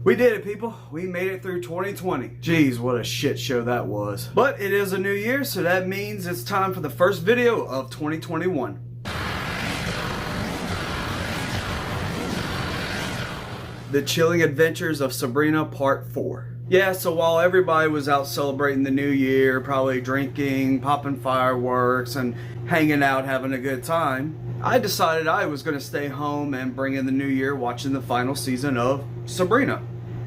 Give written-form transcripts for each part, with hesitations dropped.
We did it, people. We made it through 2020. Jeez, what a shit show that was. But it is a new year, so that means it's time for the first video of 2021. The Chilling Adventures of Sabrina Part 4. Yeah, so while everybody was out celebrating the new year, probably drinking, popping fireworks, and hanging out, having a good time, I decided I was going to stay home and bring in the new year watching the final season of Sabrina.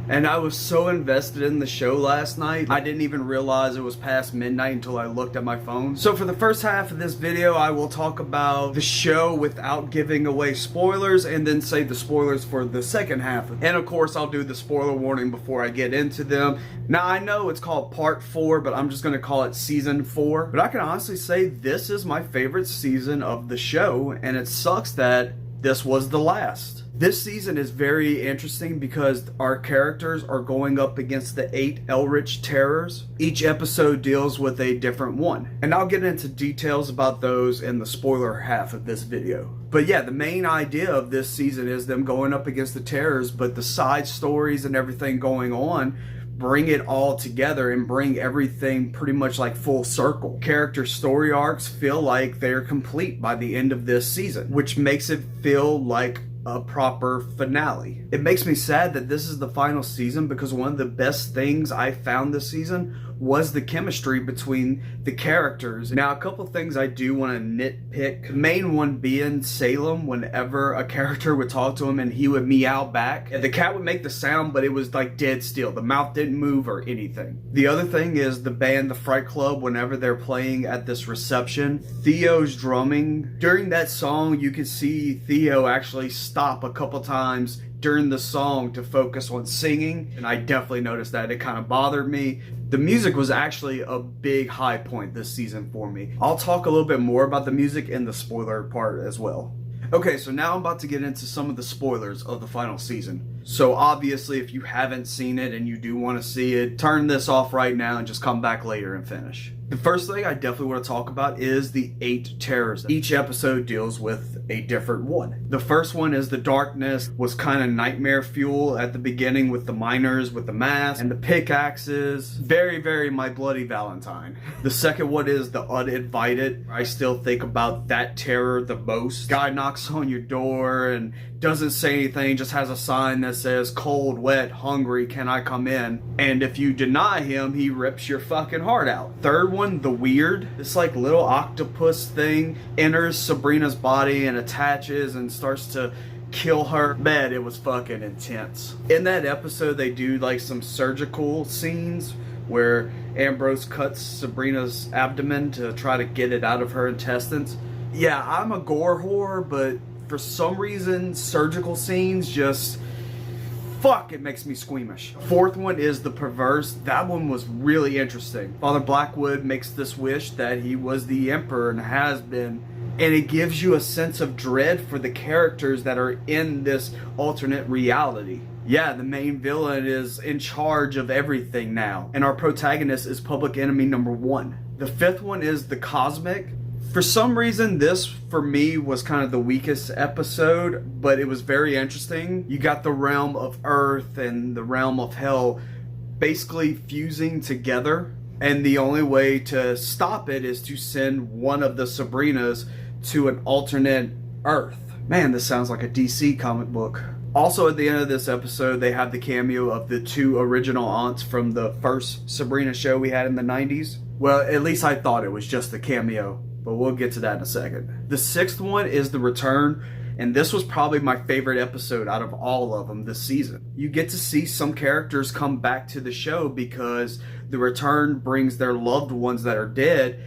And I was so invested in the show last night, I didn't even realize it was past midnight until I looked at my phone. So for the first half of this video, I will talk about the show without giving away spoilers, and then save the spoilers for the second half. And of course, I'll do the spoiler warning before I get into them. Now, I know it's called Part 4, but I'm just going to call it Season 4. But I can honestly say this is my favorite season of the show, and it sucks that this was the last. This season is very interesting because our characters are going up against the 8 Eldritch Terrors. Each episode deals with a different one, and I'll get into details about those in the spoiler half of this video. But yeah, the main idea of this season is them going up against the Terrors, but the side stories and everything going on bring it all together and bring everything pretty much like full circle. Character story arcs feel like they're complete by the end of this season, which makes it feel like a proper finale. It makes me sad that this is the final season, because one of the best things I found this season was the chemistry between the characters. Now, a couple things I do want to nitpick. The main one being Salem. Whenever a character would talk to him and he would meow back, the cat would make the sound, but it was like dead still. The mouth didn't move or anything. The other thing is the band, the Fright Club, whenever they're playing at this reception, Theo's drumming. During that song, you can see Theo actually stop a couple times during the song to focus on singing, and I definitely noticed that. It kind of bothered me. The music was actually a big high point this season for me. I'll talk a little bit more about the music in the spoiler part as well. Okay, so now I'm about to get into some of the spoilers of the final season. So obviously, if you haven't seen it and you do want to see it, turn this off right now and just come back later and finish. The first thing I definitely want to talk about is the 8 terrors. Each episode deals with a different one. The first one is the darkness, was kind of nightmare fuel at the beginning with the miners with the masks and the pickaxes. Very, very My Bloody Valentine. The second one is the uninvited. I still think about that terror the most. Guy knocks on your door and doesn't say anything, just has a sign that says cold, wet, hungry, can I come in? And if you deny him, he rips your fucking heart out. Third one, the weird. This like little octopus thing enters Sabrina's body and attaches and starts to kill her. Man, it was fucking intense. In that episode, they do like some surgical scenes where Ambrose cuts Sabrina's abdomen to try to get it out of her intestines. Yeah, I'm a gore whore, but for some reason, surgical scenes just, fuck, it makes me squeamish. Fourth one is the perverse. That one was really interesting. Father Blackwood makes this wish that he was the emperor and has been, and it gives you a sense of dread for the characters that are in this alternate reality. Yeah, the main villain is in charge of everything now, and our protagonist is public enemy number 1. The fifth one is the cosmic. For some reason, this, for me, was kind of the weakest episode, but it was very interesting. You got the realm of Earth and the realm of Hell basically fusing together, and the only way to stop it is to send one of the Sabrinas to an alternate Earth. Man, this sounds like a DC comic book. Also, at the end of this episode, they have the cameo of the 2 original aunts from the first Sabrina show we had in the 90s. Well, at least I thought it was just a cameo, but we'll get to that in a second. The 6th one is the return, and this was probably my favorite episode out of all of them this season. You get to see some characters come back to the show because the return brings their loved ones that are dead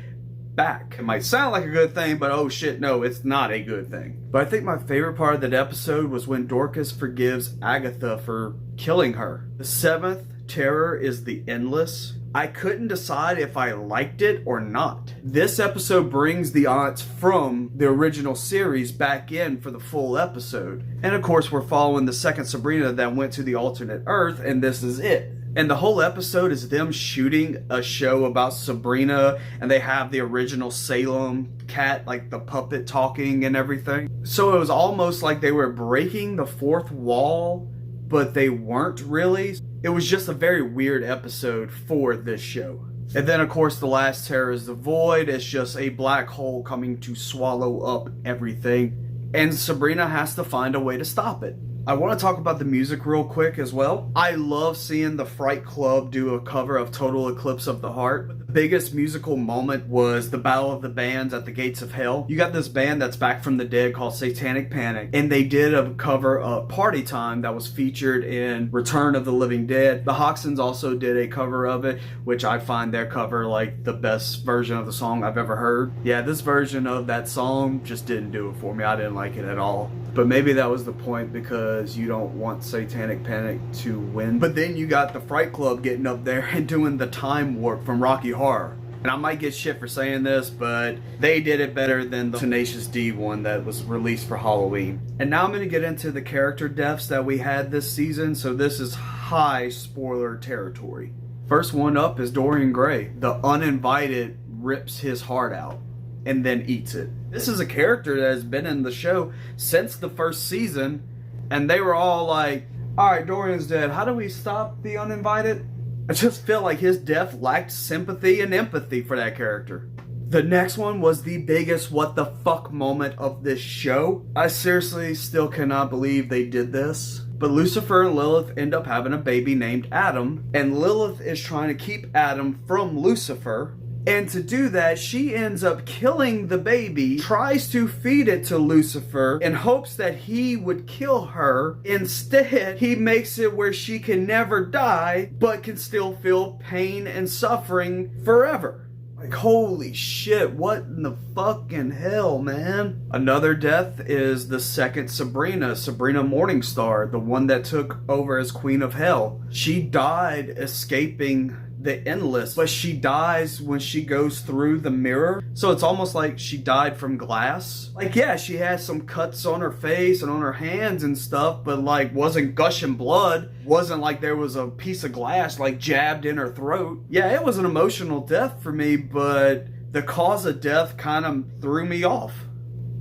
back. It might sound like a good thing, but oh shit, no, it's not a good thing. But I think my favorite part of that episode was when Dorcas forgives Agatha for killing her. The 7th terror is the Endless. I couldn't decide if I liked it or not. This episode brings the aunts from the original series back in for the full episode. And of course, we're following the second Sabrina that went to the alternate Earth, and this is it. And the whole episode is them shooting a show about Sabrina, and they have the original Salem cat, like the puppet talking and everything. So it was almost like they were breaking the fourth wall, but they weren't really. It was just a very weird episode for this show. And then, of course, the last terror is the void. It's just a black hole coming to swallow up everything. And Sabrina has to find a way to stop it. I want to talk about the music real quick as well. I love seeing the Fright Club do a cover of Total Eclipse of the Heart. But the biggest musical moment was the Battle of the Bands at the Gates of Hell. You got this band that's back from the dead called Satanic Panic, and they did a cover of Party Time that was featured in Return of the Living Dead. The Hoxtons also did a cover of it, which I find their cover like the best version of the song I've ever heard. Yeah, this version of that song just didn't do it for me. I didn't like it at all. But maybe that was the point, because you don't want Satanic Panic to win. But then you got the Fright Club getting up there and doing the Time Warp from Rocky Horror. And I might get shit for saying this, but they did it better than the Tenacious D one that was released for Halloween. And now I'm going to get into the character deaths that we had this season, so this is high spoiler territory. First one up is Dorian Gray. The uninvited rips his heart out and then eats it. This is a character that has been in the show since the first season, and they were all like, alright, Dorian's dead. How do we stop the uninvited? I just feel like his death lacked sympathy and empathy for that character. The next one was the biggest what the fuck moment of this show. I seriously still cannot believe they did this. But Lucifer and Lilith end up having a baby named Adam, and Lilith is trying to keep Adam from Lucifer. And to do that, she ends up killing the baby, tries to feed it to Lucifer in hopes that he would kill her. Instead, he makes it where she can never die, but can still feel pain and suffering forever. Like, holy shit, what in the fucking hell, man? Another death is the second Sabrina, Sabrina Morningstar, the one that took over as Queen of Hell. She died escaping the Endless, but she dies when she goes through the mirror. So it's almost like she died from glass. Like, yeah, she has some cuts on her face and on her hands and stuff, but like wasn't gushing blood. Wasn't like there was a piece of glass like jabbed in her throat. Yeah, it was an emotional death for me, but the cause of death kind of threw me off.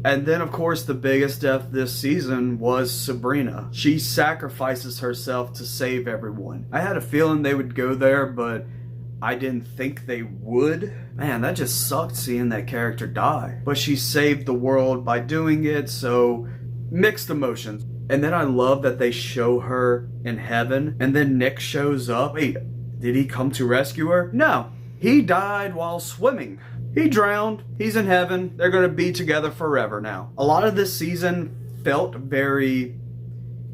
And then, of course, the biggest death this season was Sabrina. She sacrifices herself to save everyone. I had a feeling they would go there, but I didn't think they would. Man, that just sucked seeing that character die. But she saved the world by doing it, so mixed emotions. And then I love that they show her in heaven, and then Nick shows up. Wait, did he come to rescue her? No, he died while swimming. He drowned. He's in heaven. They're going to be together forever now. A lot of this season felt very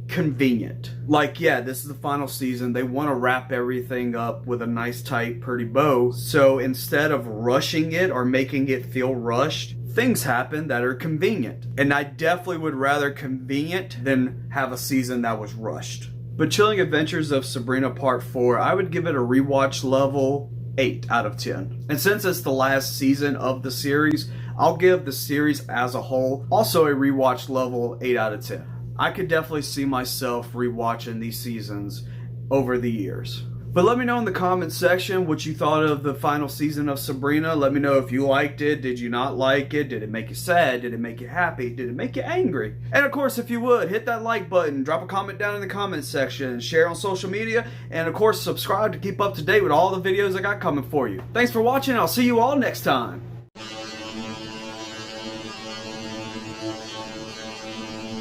convenient. Like, yeah, this is the final season. They want to wrap everything up with a nice, tight, pretty bow. So instead of rushing it or making it feel rushed, things happen that are convenient. And I definitely would rather convenient than have a season that was rushed. But Chilling Adventures of Sabrina Part 4, I would give it a rewatch level 8 out of 10. And since it's the last season of the series, I'll give the series as a whole also a rewatch level 8 out of 10. I could definitely see myself rewatching these seasons over the years. But let me know in the comments section what you thought of the final season of Sabrina. Let me know if you liked it. Did you not like it? Did it make you sad? Did it make you happy? Did it make you angry? And of course, if you would, hit that like button, drop a comment down in the comments section, share on social media, and of course, subscribe to keep up to date with all the videos I got coming for you. Thanks for watching. I'll see you all next time.